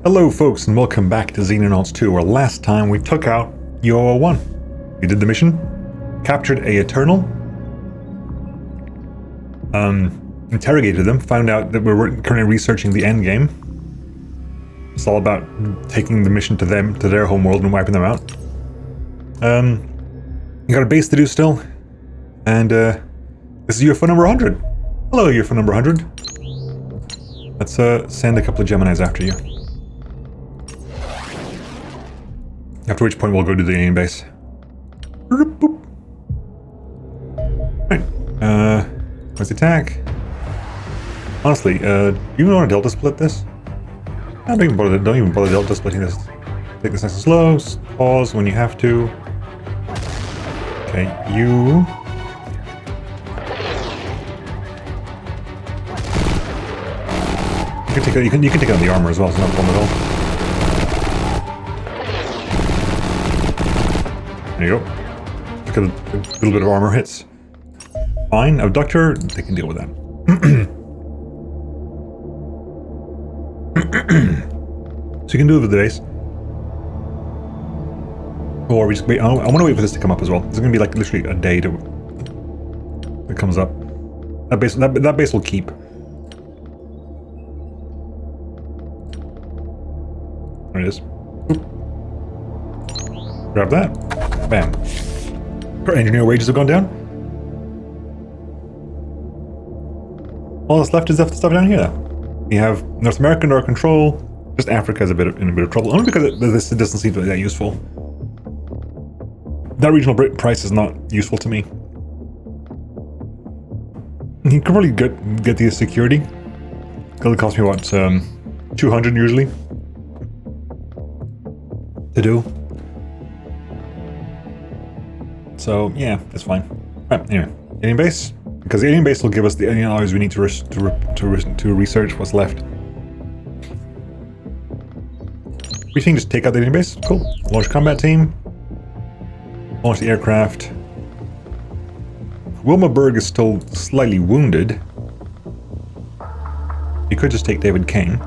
Hello folks and welcome back to Xenonauts 2, where last time we took out UO1. We did the mission, captured a Eternal, interrogated them, found out that we're currently researching the endgame. It's all about taking the mission to them, to their homeworld, and wiping them out. You got a base to do still, and this is UFO number 100. Hello UFO number 100. Let's send a couple of Geminis after you. After which point we'll go to the alien base. Right. What's the attack? Honestly, do you even want to delta split this? Don't even bother delta splitting this. Take this nice and slow. Pause when you have to. Okay, you can take you can take out the armor as well. It's not a problem at all. There you go. Look at a little bit of armor hits. Fine. Abductor, they can deal with that. So you can do it with the base. Or we just wait. I want to wait for this to come up as well. It's going to be like literally a day to it comes up. That base will keep. There it is. Oop. Grab that. Bam. Our engineer wages have gone down. All that's left is the stuff down here. We have North America under our control. Just Africa is in a bit of trouble. Only because this doesn't seem that useful. That regional price is not useful to me. You can probably get the security. It'll cost me what, 200 usually to do. So yeah, that's fine. Right, anyway, alien base, because the alien base will give us the alien alloys we need to research what's left. We can just take out the alien base. Cool. Launch combat team. Launch the aircraft. Wilma Berg is still slightly wounded. You could just take David King.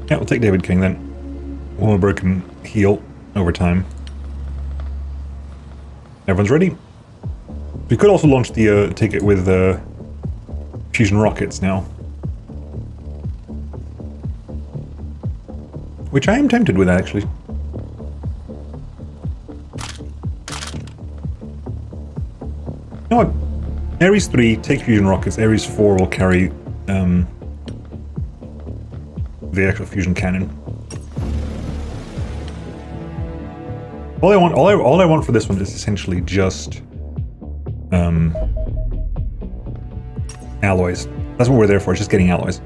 Yeah, we'll take David King then. Wilma Berg can heal over time. Everyone's ready. We could also launch the take it with fusion rockets now. Which I am tempted with, actually. You know what? Ares 3, take fusion rockets. Ares 4 will carry the actual fusion cannon. All I want for this one is essentially just alloys. That's what we're there for, just getting alloys.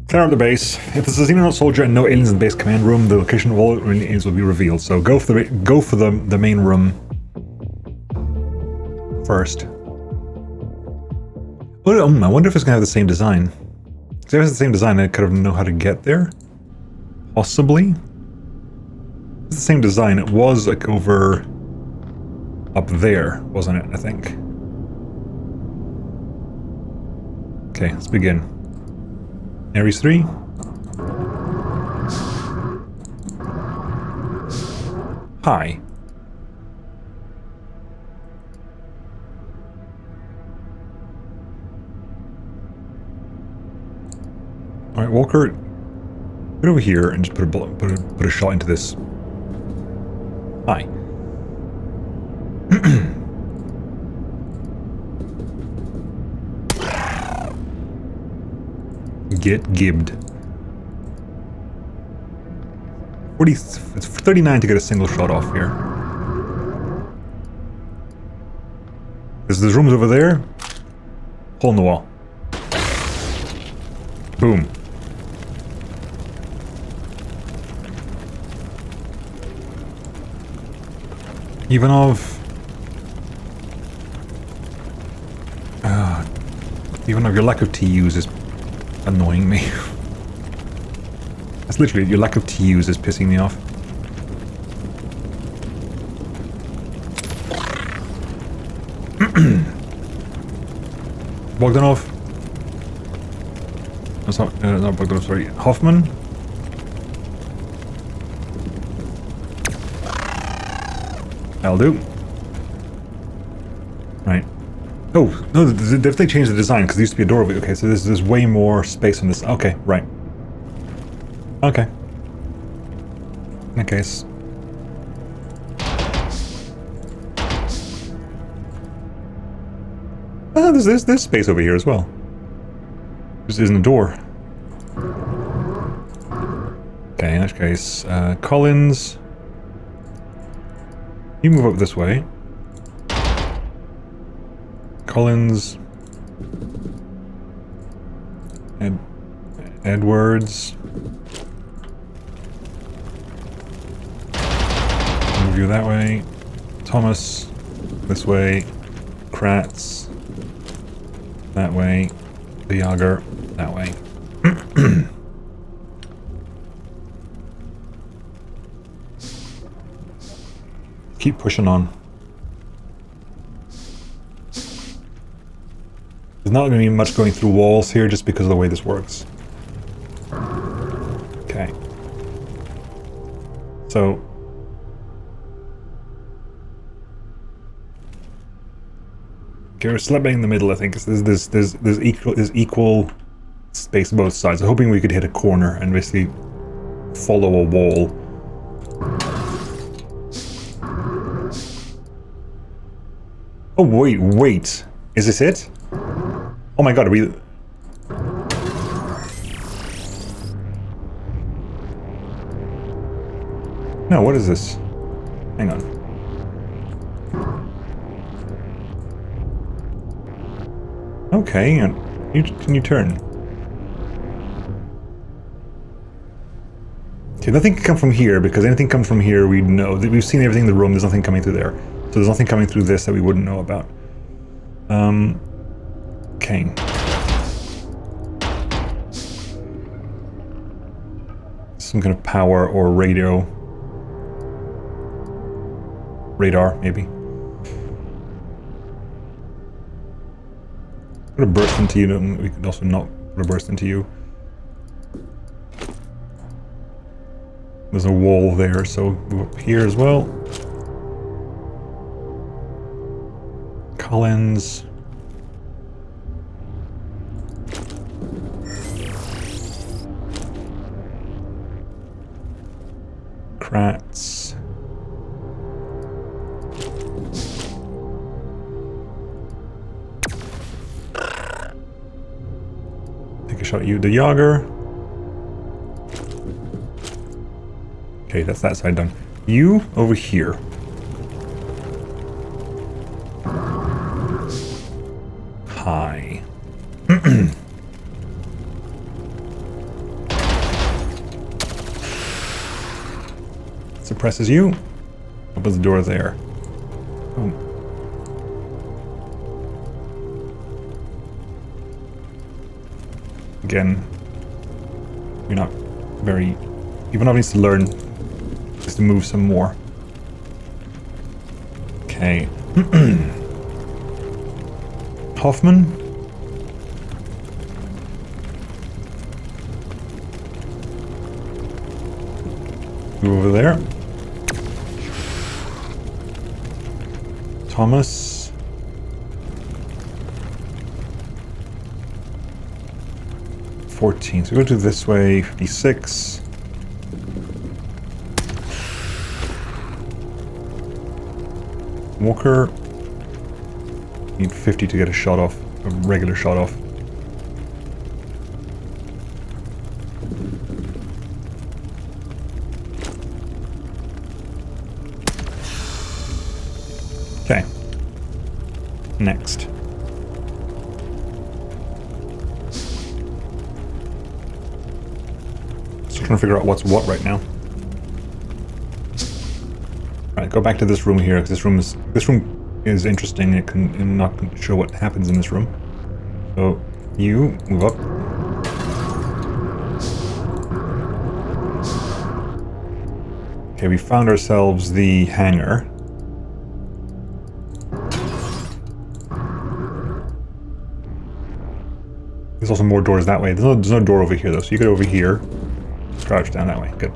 Clear out the base. If there's a Xenonaut soldier and no aliens in the base command room, the location of all aliens will be revealed. So go for the main room first. I wonder if it's gonna have the same design. If it has the same design, I could have known how to get there. Possibly. It's the same design. It was like over up there, wasn't it? I think. Okay, let's begin. Ares 3. Hi. All right, Walker, get over here and just put a shot into this. Hi. Get gibbed. It's 39 to get a single shot off here. There's rooms over there. Hole in the wall. Boom. Ivanov, your lack of TUs is annoying me. That's literally, your lack of TUs is pissing me off. Bogdanov. That's not Bogdanov, sorry. Hoffman. That'll do. Right. Oh, no, they've definitely changed the design, because there used to be a doorway. Okay, so there's way more space on this. Okay, right. Okay. In that case. Ah, there's space over here as well. This isn't a door. Okay, in that case, Collins. You move up this way. Collins. Edwards. Move you that way. Thomas. This way. Kratz. That way. The Yager. That way. Keep pushing on. There's not going to be much going through walls here just because of the way this works. Okay. So... okay, we're slapping in the middle, I think. There's equal space both sides. I'm hoping we could hit a corner and basically follow a wall. Oh, wait. Is this it? Oh my god, are we... No, what is this? Hang on. Okay, and can you turn? Okay, nothing can come from here, because anything comes from here we know. We've seen everything in the room, there's nothing coming through there. So there's nothing coming through this that we wouldn't know about. Okay. Some kind of power or radar, maybe. Put a burst into you, we could also not put a burst into you. There's a wall there, so move up here as well. Collins. Kratz. Take a shot at you, the Yager. Okay, that's that side done. You over here. Hi. Suppresses you. Opens the door there. Oh. Again, you're not very... Ivanov needs to learn just to move some more. Okay. Hoffman. Go over there. Thomas. $14. So go to this way. 56. Walker. Need 50 to get a shot off. A regular shot off. Okay. Next. Still trying to figure out what's what right now. Alright, go back to this room here, because this room is interesting. I'm not sure what happens in this room. So, you move up. Okay, we found ourselves the hangar. There's also more doors that way. There's no door over here though, so you go over here. Crouch down that way. Good.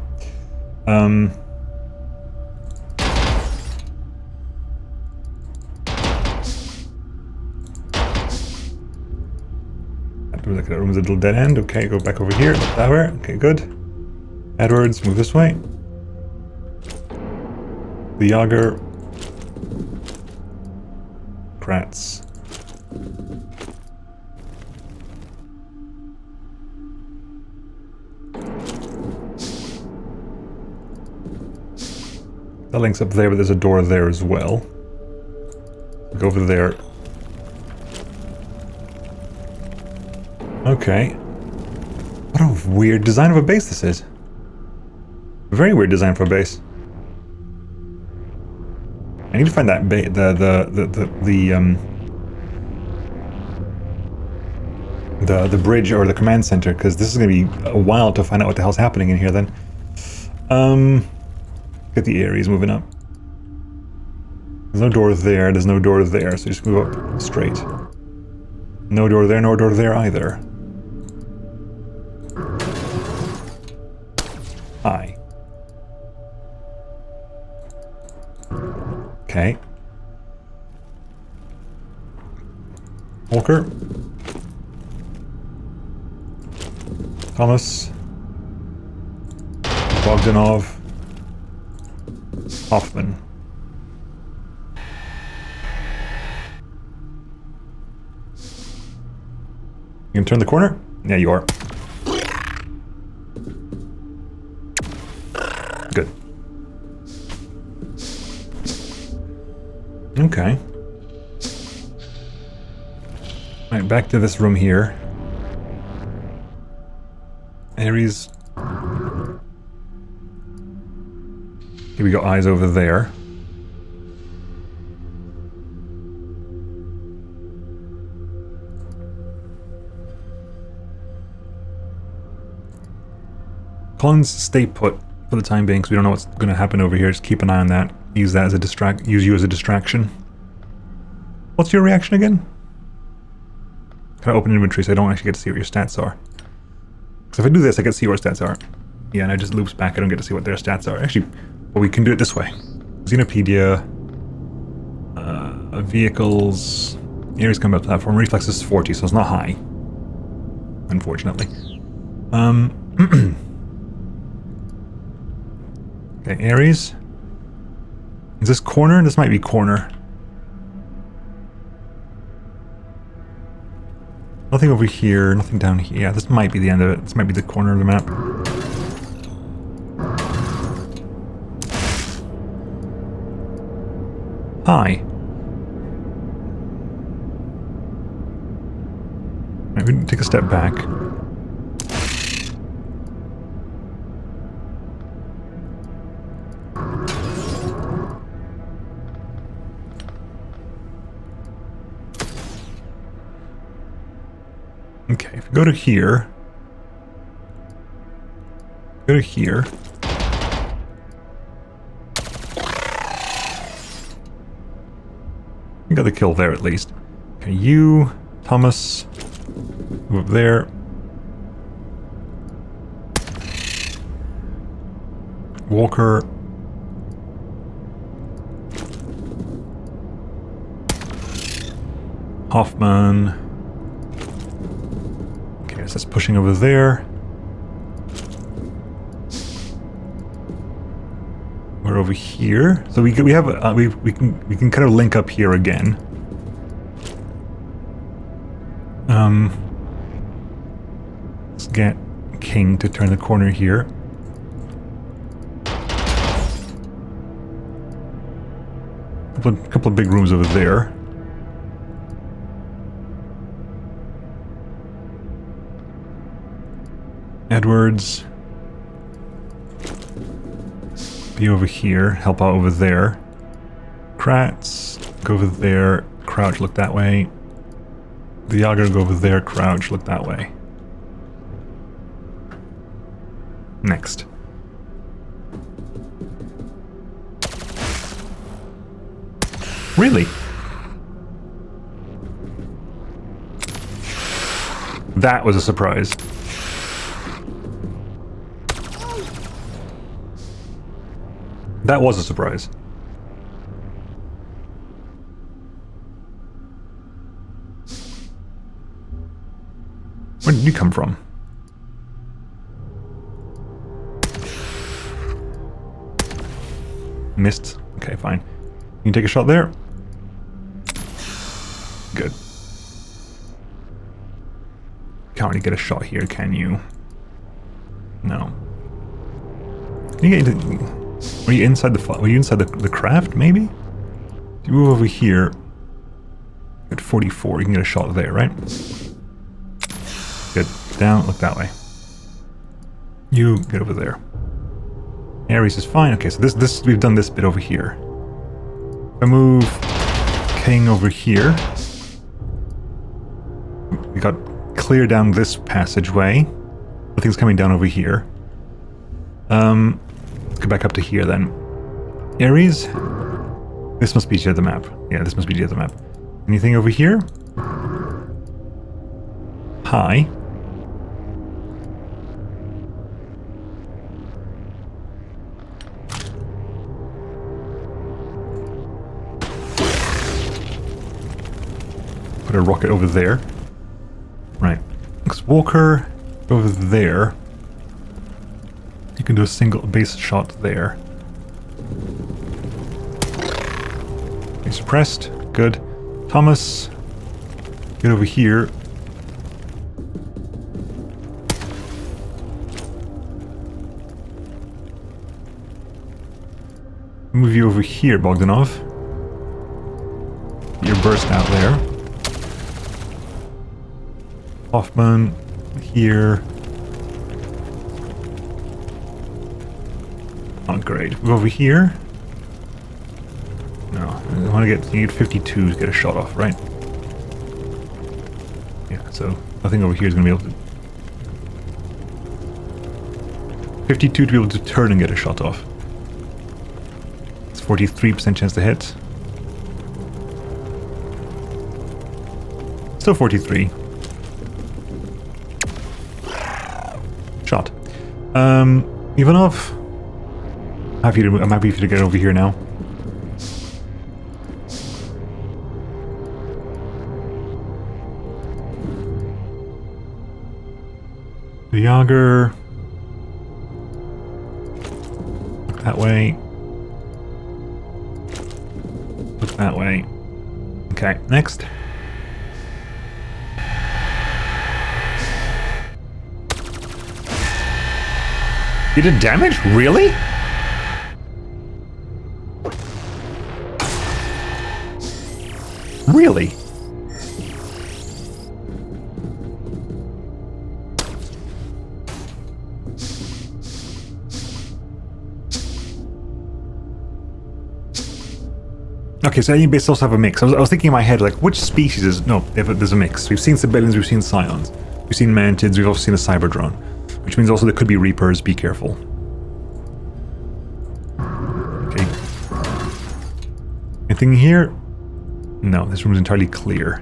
That room's a little dead end. Okay, go back over here. That way. Okay, good. Edwards, move this way. The Yager. Kratz. That link's up there, but there's a door there as well. Go over there. Okay. What a weird design of a base this is. Very weird design for a base. I need to find that the bridge or the command center, because this is going to be a while to find out what the hell's happening in here then. Get the Ares moving up. There's no door there, there's no door there, so just move up straight. No door there, no door there either. Hi. Okay. Walker. Thomas. Bogdanov. Hoffman. You can turn the corner? Yeah, you are. Good. Okay. Alright, back to this room here. Ares. Here we got eyes over there. Collins, stay put for the time being, because we don't know what's going to happen over here. Just keep an eye on that. Use that as a use you as a distraction. What's your reaction again? Kind of open inventory so I don't actually get to see what your stats are. Because if I do this, I get to see what our stats are. Yeah, and it just loops back. I don't get to see what their stats are. Actually, well, we can do it this way. Xenopedia, vehicles, Ares combat platform, reflexes 40, so it's not high. Unfortunately. Okay, Ares. Is this corner? This might be corner. Nothing over here, nothing down here. Yeah, this might be the end of it. This might be the corner of the map. Hi. Right, we can take a step back. Okay, if we go to here, go to here. We got the kill there at least. Okay, you, Thomas, move up there. Walker. Hoffman. Okay, so that's pushing over there. We're over here, so we have we can kind of link up here again. Let's get King to turn the corner here. A couple of big rooms over there. Edwards. Be over here, help out over there. Kratz, go over there, crouch, look that way. The Yager, go over there, crouch, look that way. Next. Really? That was a surprise. That was a surprise. Where did you come from? Missed. Okay, fine. You can take a shot there. Good. Can't really get a shot here, can you? No. Can you get into... Were you inside the craft, maybe? If you move over here at 44, you can get a shot there, right? Good. Down, look that way. You get over there. Ares is fine. Okay, so this we've done this bit over here. If I move King over here, we got clear down this passageway. Nothing's coming down over here. Let's go back up to here then. Ares? This must be the map. Yeah, this must be the map. Anything over here? Hi. Put a rocket over there. Right. Looks Walker over there. You can do a single base shot there. Okay, suppressed. Good. Thomas, get over here. Move you over here, Bogdanov. Your burst out there. Hoffman, here. Not great. Move over here. No, I want to get. You need 52 to get a shot off, right? Yeah. So nothing over here is going to be able to. 52 to be able to turn and get a shot off. It's 43% chance to hit. Still 43. Shot. Ivanov. I'm happy for you to get over here now. The Yager. Look that way. Look that way. Okay, next. You did damage? Really? Really? Okay, so alien bases also have a mix. I was thinking in my head, like, which species is... No, there's a mix. We've seen civilians, we've seen scions. We've seen mantids, we've also seen a cyber drone. Which means also there could be reapers, be careful. Okay. Anything here? No, this room is entirely clear.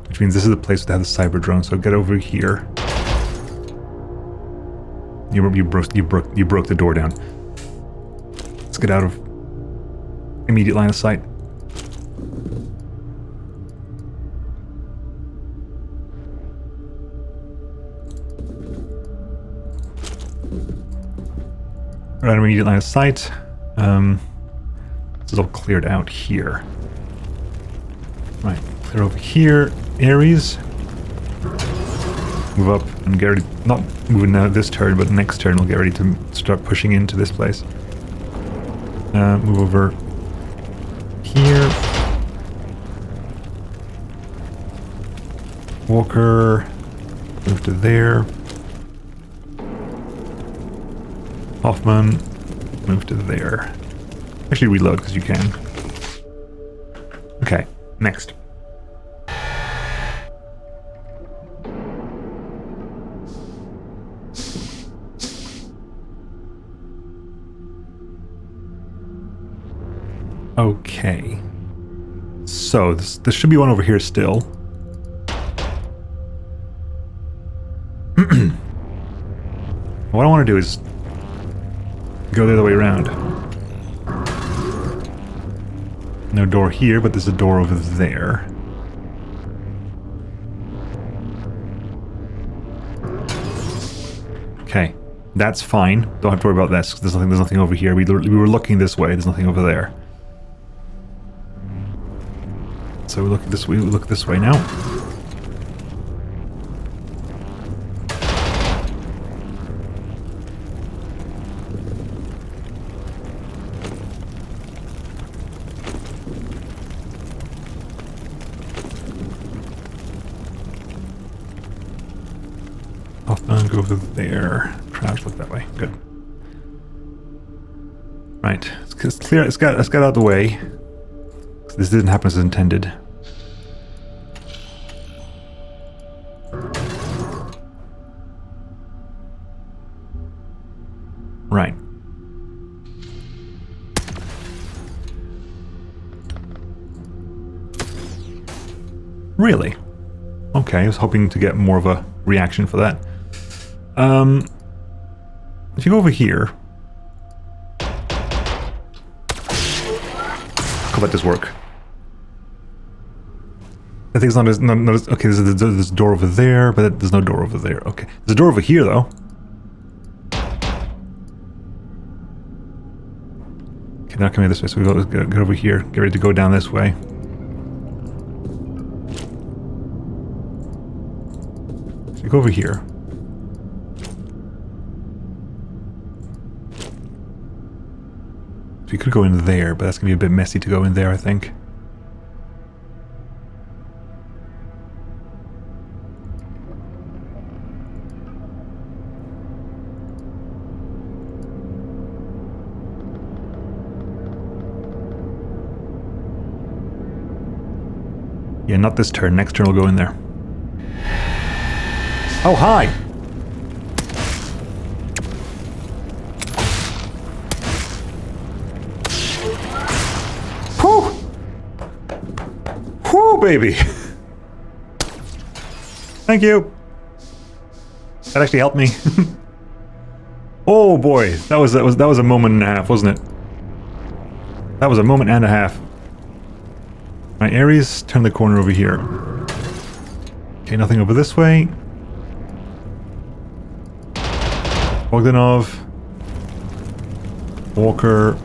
Which means this is the place that has the cyber drone, so get over here. You broke the door down. Let's get out of immediate line of sight. We're out of immediate line of sight. This is all cleared out here. Right, clear over here. Ares. Move up and get ready. Not moving now this turn, but next turn we'll get ready to start pushing into this place. Move over here. Walker. Move to there. Hoffman. Move to there. Actually reload because you can. Okay, next. Okay. So this should be one over here still. What I want to do is go the other way around. No door here, but there's a door over there. Okay, that's fine. Don't have to worry about this. There's nothing over here. We were looking this way. There's nothing over there. So we look this way. We look this way now. Go over there. Trash, look that way. Good. Right. It's clear. Let's get out of the way. This didn't happen as intended. Right. Really? Okay, I was hoping to get more of a reaction for that. If you go over here, could let this work. I think it's not as okay. There's a door over there, but there's no door over there. Okay, there's a door over here though. Okay, now coming this way, so we go over here. Get ready to go down this way. So we go over here. So you could go in there, but that's going to be a bit messy to go in there, I think. Yeah, not this turn. Next turn we'll go in there. Oh, hi! Baby. Thank you. That actually helped me. Oh boy, that was a moment and a half, wasn't it? That was a moment and a half. Right, Ares, turn the corner over here. Okay, nothing over this way. Bogdanov, Walker,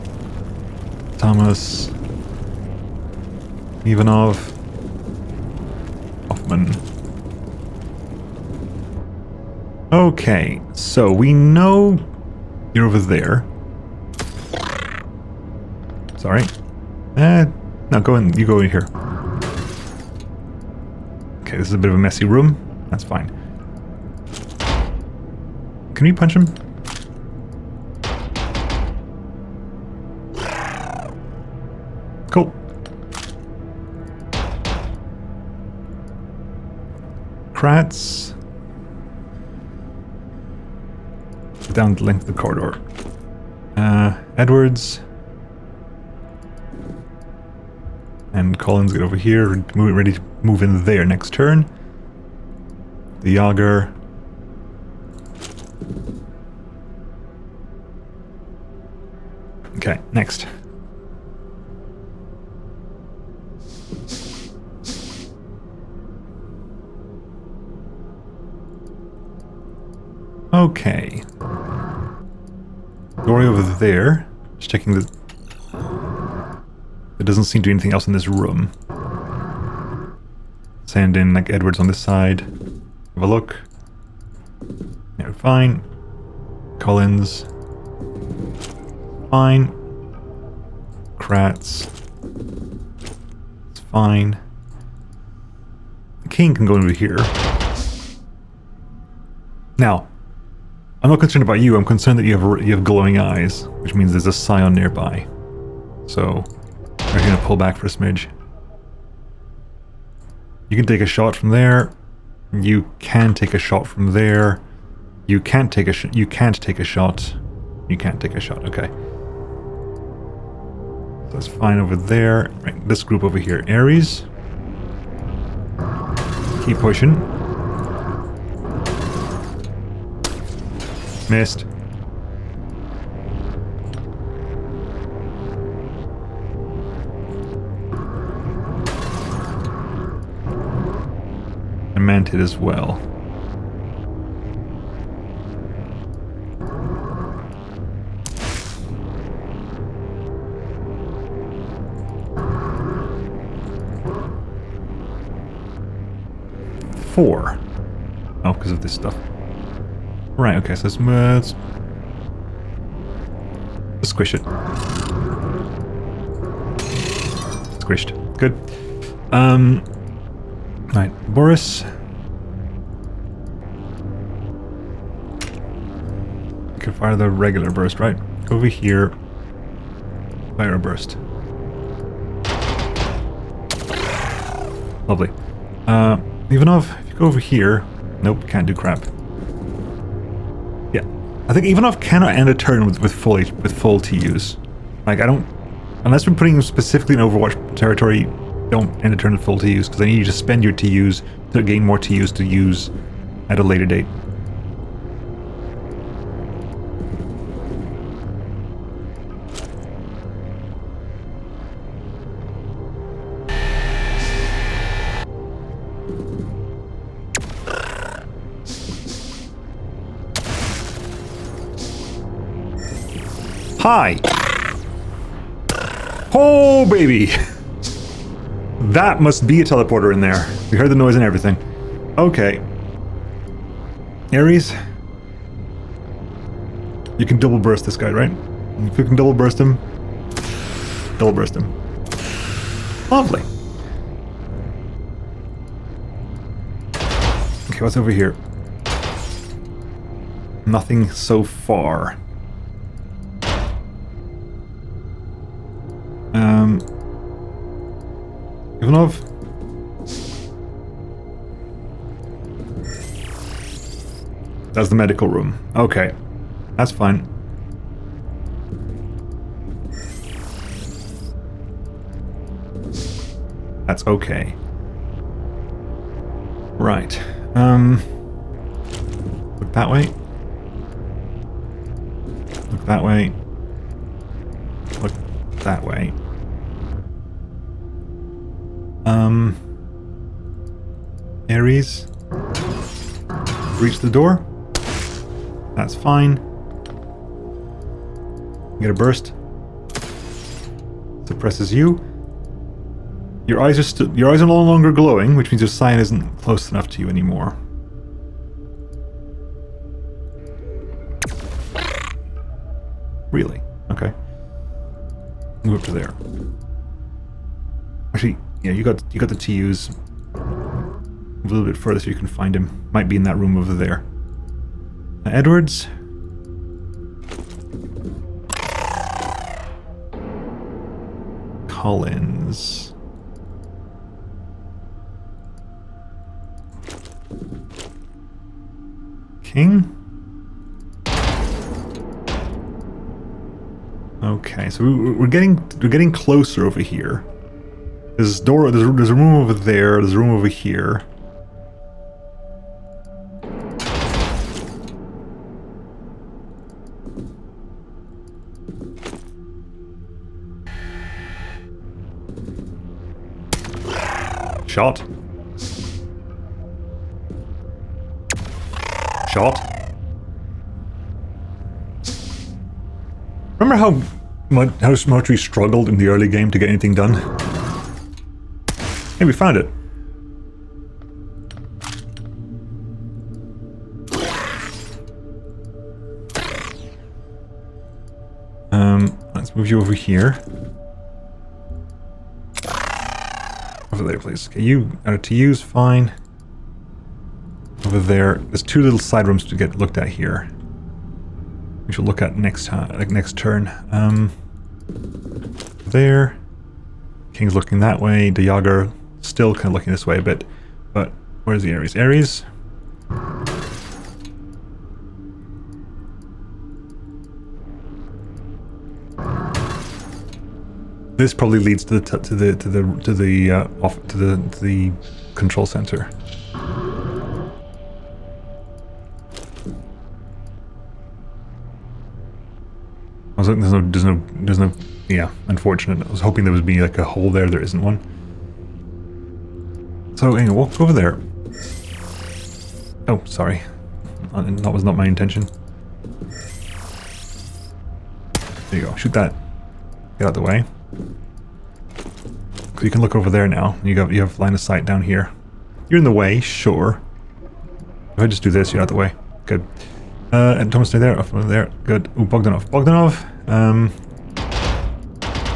Thomas, Ivanov. Okay, so we know you're over there. Sorry. No, go in. You go in here. Okay, this is a bit of a messy room. That's fine. Can you punch him? Cool. Kratz. Down the length of the corridor. Edwards. And Collins get over here, ready to move in there next turn. The Yager. Okay, next. Okay. Going over there, just checking the... There doesn't seem to be anything else in this room. Send in like Edwards on this side. Have a look. Yeah, fine. Collins. Fine. Kratz. It's fine. The king can go over here. Now, I'm not concerned about you. I'm concerned that you have glowing eyes, which means there's a scion nearby. So we're going to pull back for a smidge. You can take a shot from there. You can take a shot from there. You can't take a shot. You can't take a shot. You can't take a shot. Okay. So that's fine over there. Right, this group over here, Ares. Keep pushing. Missed. I meant it as well. Four. Oh, because of this stuff. Right, okay, so let's squish it. Squished. Good. Right, Boris. You can fire the regular burst, right? Go over here. Fire a burst. Lovely. Ivanov, if you go over here... Nope, can't do crap. Yeah. I think Ivanov cannot end a turn with full TUs. Like, I don't... Unless we're putting him specifically in Overwatch territory, don't end a turn with full TUs, because I need you to spend your TUs to gain more TUs to use at a later date. Hi! Oh, baby! That must be a teleporter in there. We heard the noise and everything. Okay. Ares? You can double burst this guy, right? If you can double burst him... Double burst him. Lovely. Okay, what's over here? Nothing so far. Ivanov? That's the medical room. Okay. That's fine. That's okay. Right. Look that way. Look that way. Look that way. Ares. Reach the door. That's fine. Get a burst. Suppresses you. Your eyes are no longer glowing, which means your sign isn't close enough to you anymore. Really? Okay. Move up to there. Actually, yeah, you got the TUs a little bit further so you can find him. Might be in that room over there. Edwards. Collins. King? Okay, so we're getting closer over here. There's a door. There's a room over there. There's a room over here. Shot. Shot. Remember how much we struggled in the early game to get anything done? Hey, we found it. Let's move you over here. Over there, please. Okay, you are to use, fine. Over there. There's two little side rooms to get looked at here. We should look at next time, like next turn. There. King's looking that way. The Yager still kind of looking this way a bit. But where's the Ares? Ares? This probably leads to the control center. I was like, there's no, yeah, unfortunate. I was hoping there would be like a hole there. There isn't one. So anyway, walk over there. Oh, sorry. That was not my intention. There you go. Shoot that. Get out the way. So you can look over there now. You have line of sight down here. You're in the way, sure. If I just do this, you're out the way. Good. And Thomas, stay there. Off over there. Good. Ooh, Bogdanov. Bogdanov.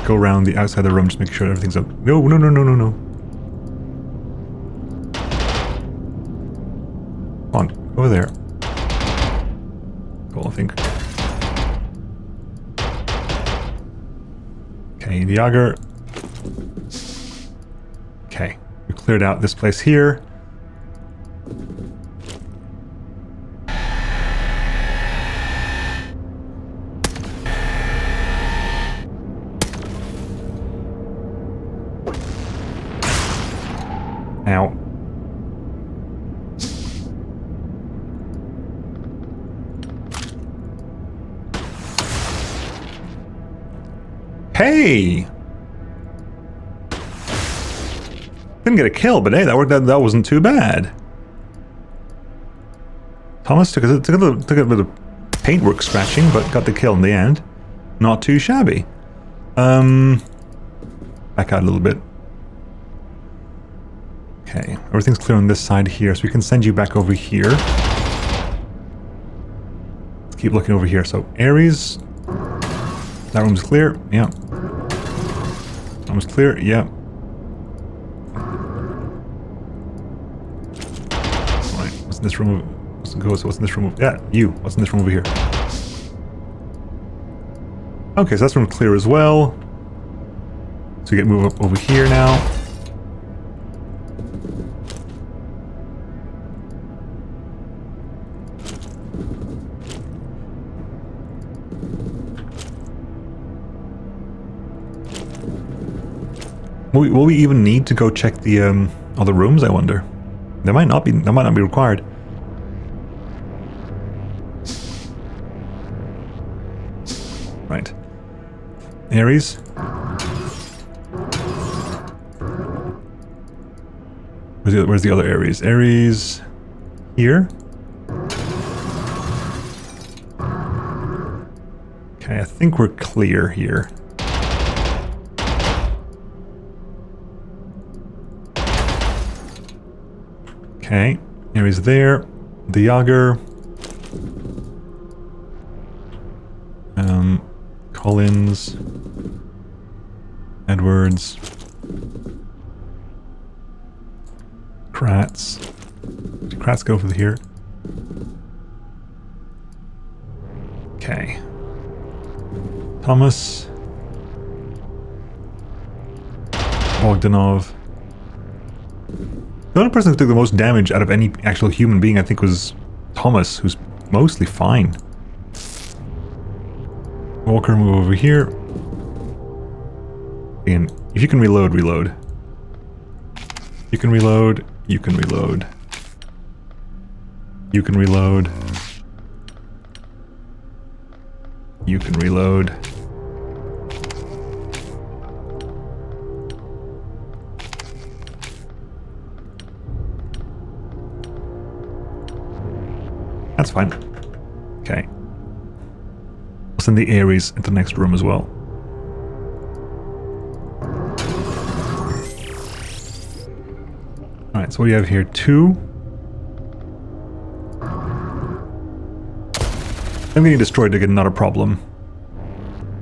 Go around the outside of the room. Just make sure everything's up. No. Come on. Over there. Cool, I think. Okay, the Yager. Okay, we cleared out this place here. Ow. Hey! Didn't get a kill, but hey, that worked. That wasn't too bad. Thomas took a bit of paintwork scratching, but got the kill in the end. Not too shabby. Back out a little bit. Okay, everything's clear on this side here, so we can send you back over here. Let's keep looking over here. So Ares, that room's clear. Yeah. That room's clear. Yeah. What's in this room? What's in this room? Yeah, you. What's in this room over here? Okay, so that's room clear as well. So we get move up over here now. Will we even need to go check the other rooms? I wonder. They might not be. That might not be required. Right. Ares. Where's the other Ares? Ares here. Okay, I think we're clear here. Okay, Ares there. The Yager. Collins. Edwards. Kratz. Did Kratz go over here? Okay. Thomas. Bogdanov. The only person who took the most damage out of any actual human being, I think, was Thomas, who's mostly fine. Walker, move over here. And if you can reload, reload. You can reload, you can reload. You can reload. You can reload. That's fine. Okay. I'll send the Ares into the next room as well. Alright, so what do you have here? 2. Them getting destroyed again, not a problem.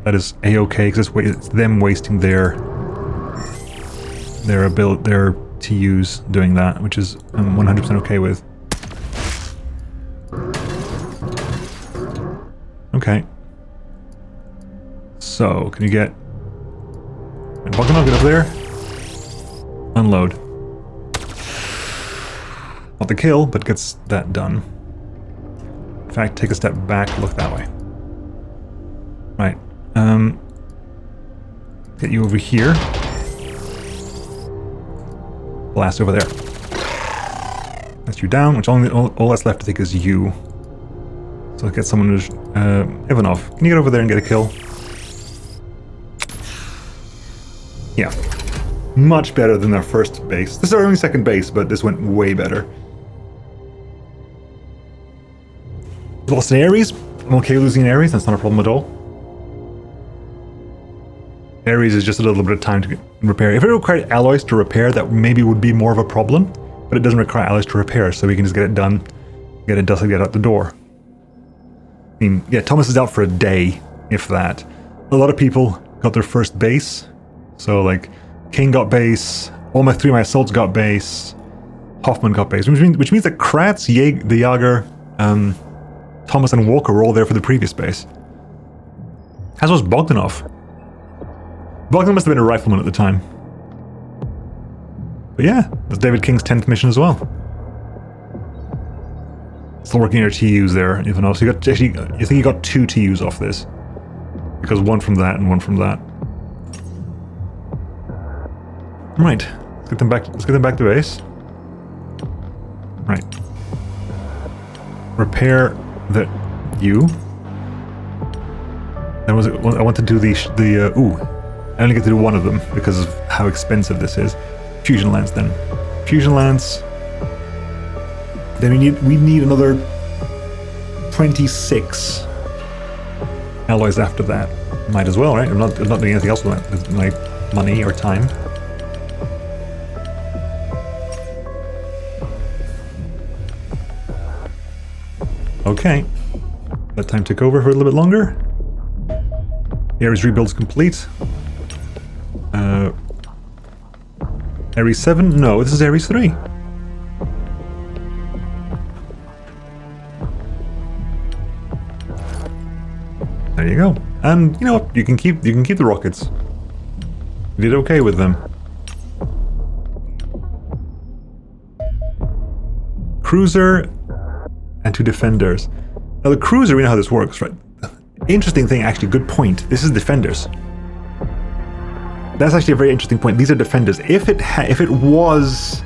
That is a-okay, because it's them wasting their TUs doing that, which is I'm 100% okay with. Okay. So, can you get... And Bogdanov, get up there. Unload. Not the kill, but gets that done. In fact, take a step back, look that way. Right. Get you over here. Blast over there. That's you down, which all that's left, I think, is you. So let's get someone who's... Ivanov, can you get over there and get a kill? Yeah. Much better than our first base. This is our only second base, but this went way better. Lost an Ares. I'm okay losing an Ares. That's not a problem at all. Ares is just a little bit of time to repair. If it required alloys to repair, that maybe would be more of a problem. But it doesn't require alloys to repair, so we can just get it done. Get it dusted, get out the door. I mean, yeah, Thomas is out for a day, if that. A lot of people got their first base. So, like, King got base, all my 3 of my assaults got base, Hoffman got base, which means that Kratz, the Jager, Thomas, and Walker were all there for the previous base. As was Bogdanov. Bogdan must have been a rifleman at the time. But yeah, that's David King's 10th mission as well. Still working your TUs there, even though. So you think you got 2 TUs off this. Because 1 from that and 1 from that. Right. Let's get them back to base. Right. Repair the U. Then I want to do the ooh. I only get to do 1 of them because of how expensive this is. Fusion Lance then. Fusion Lance. Then we need another 26 alloys after that. Might as well, right? I'm not doing anything else with my money or time. Okay. That time took over for a little bit longer. Ares rebuild's complete. Ares 7? No, this is Ares 3. There you go. And you know what? You can keep the rockets. You did okay with them. Cruiser and 2 defenders. Now the cruiser, we know how this works, right? Interesting thing, actually, good point. This is defenders. That's actually a very interesting point. These are defenders. If it was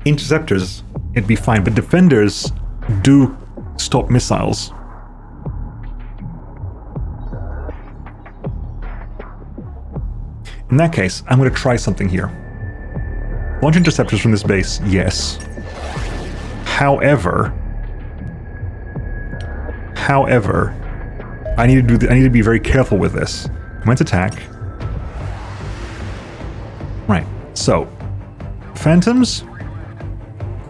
interceptors, it'd be fine. But defenders do stop missiles. In that case, I'm going to try something here. Launch interceptors from this base, yes. However, I need to be very careful with this. Commence attack. Right. So, Phantoms.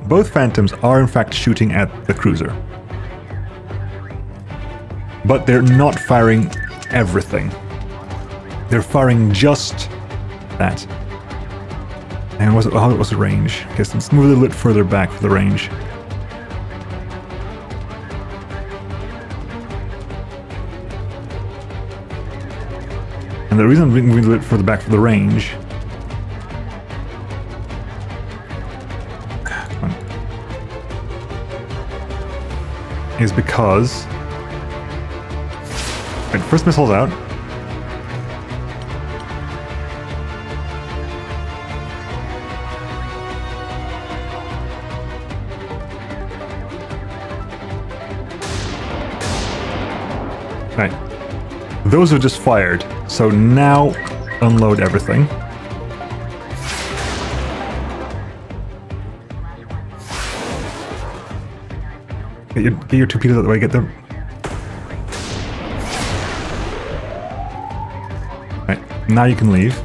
Both Phantoms are in fact shooting at the cruiser, but they're not firing everything. They're firing just that. And what's the range? Okay, so let's move a little bit further back for the range. And the reason I'm moving a little bit further back for the range is because... Right, first missile's out. Right. Those are just fired, so now unload everything. Get your torpedoes out of the way, get them. Right, now you can leave.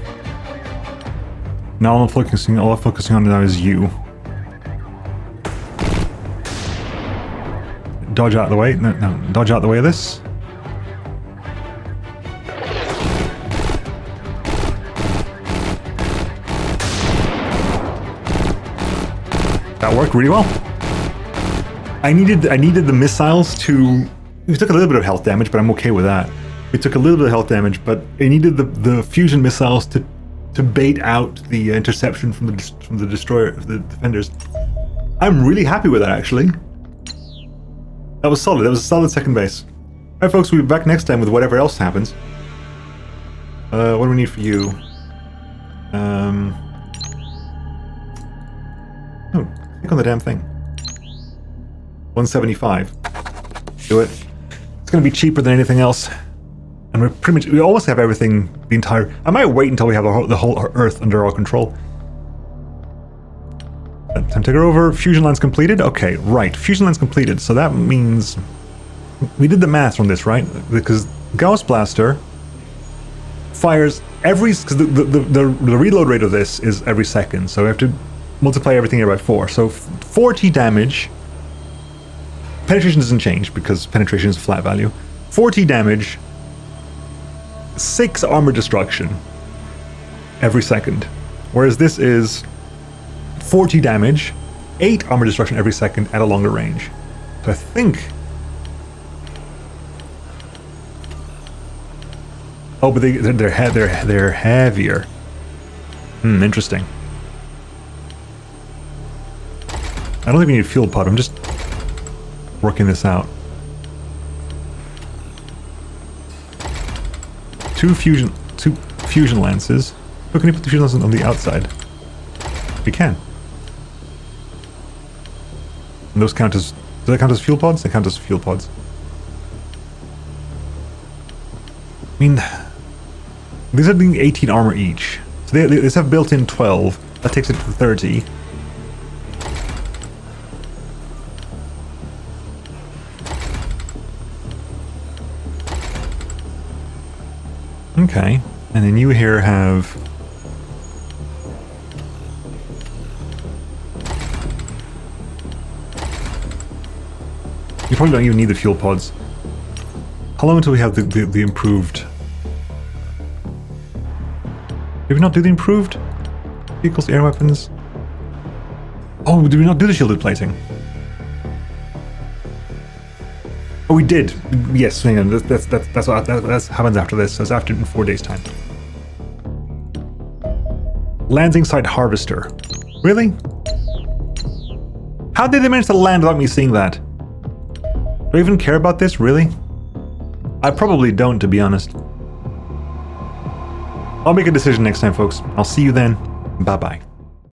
Now all I'm focusing on now is you. Dodge out of the way. No, dodge out of the way of this. That worked really well. I needed the missiles to... We took a little bit of health damage, but I'm okay with that. We took a little bit of health damage, but I needed the fusion missiles to bait out the interception from the destroyer, the defenders. I'm really happy with that, actually. That was solid. That was a solid second base. All right, folks, we'll be back next time with whatever else happens. What do we need for you? Oh, click on the damn thing. 175. Do it. It's going to be cheaper than anything else. And we almost have everything, the entire... I might wait until we have the whole Earth under our control. Time to go over. Fusion lines completed. Okay, right. Fusion lines completed. So that means... We did the math on this, right? Because Gauss Blaster fires every... Because the reload rate of this is every second. So we have to multiply everything here by 4. So 40 damage. Penetration doesn't change because penetration is a flat value. 40 damage. 6 armor destruction every second. Whereas this is 40 damage, 8 armor destruction every second at a longer range. So I think... Oh, but they're heavier. Interesting. I don't think we need a fuel pod. I'm just working this out. 2 fusion lances. Oh, can you put the fusion lances on the outside? We can. And those count as... Do they count as fuel pods? They count as fuel pods. I mean... These are being 18 armor each. So they have built-in 12. That takes it to 30. Okay. And then you here have... You probably don't even need the fuel pods. How long until we have the improved... Did we not do the improved vehicles, air weapons? Oh, did we not do the shielded plating? Oh, we did. Yes, hang on. That's what happens after this. That's after in 4 days' time. Landing site harvester. Really? How did they manage to land without me seeing that? Do I even care about this? Really? I probably don't, to be honest. I'll make a decision next time, folks. I'll see you then. Bye-bye.